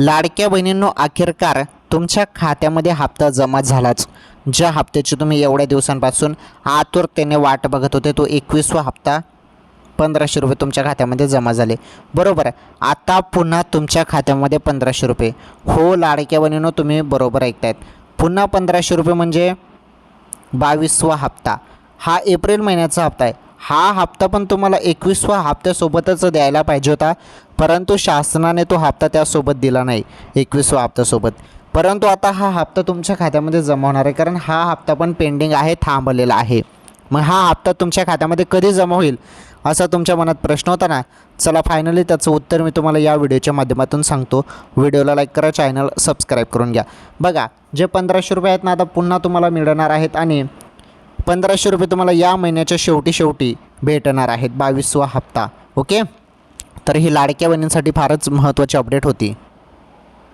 लाडक्या बहिणींनो, अखेरकार तुमच्या खात्यामध्ये हप्ता जमा झालाच. ज्या हप्त्याची तुम्ही एवढ्या दिवसांपासून आतुरतेने वाट बघत होते, तो 21वा हप्ता 1500 रुपये तुमच्या खात्यामध्ये जमा झाले. बरोबर आहे. आता पुन्हा तुमच्या खात्यामध्ये 1500 रुपये. हो लाडक्या बहिणींनो, तुम्ही बरोबर ऐकतायत. पुन्हा 1500 रुपये म्हणजे 22वा हप्ता. हा एप्रिल महिन्याचा हप्ता आहे. हा हप्ता पण तुम्हाला 21वा हप्त्यासोबतच द्यायला पाहिजे होता, परंतु शासनाने तो हप्ता त्यासोबत दिला नाही 21वा हप्त्यासोबत. परंतु आता हा हप्ता तुमच्या खात्यामध्ये जमा होणार आहे, कारण हा हप्ता पण पेंडिंग आहे, थांबलेला आहे. मग हा हप्ता तुमच्या खात्यामध्ये कधी जमा होईल असा तुमच्या मनात प्रश्न होता ना. चला फायनली त्याचं उत्तर मी तुम्हाला या व्हिडिओच्या माध्यमातून सांगतो. व्हिडिओला लाईक करा, चॅनल सबस्क्राईब करून घ्या. बघा, जे 1500 रुपये आहेत ना, आता पुन्हा तुम्हाला मिळणार आहेत आणि 1500 रुपये तुम्हाला या महिन्याच्या शेवटी भेटणार आहेत, 22वा हप्ता. ओके, तर ही लाडक्या बहिणींसाठी फारच महत्त्वाची अपडेट होती.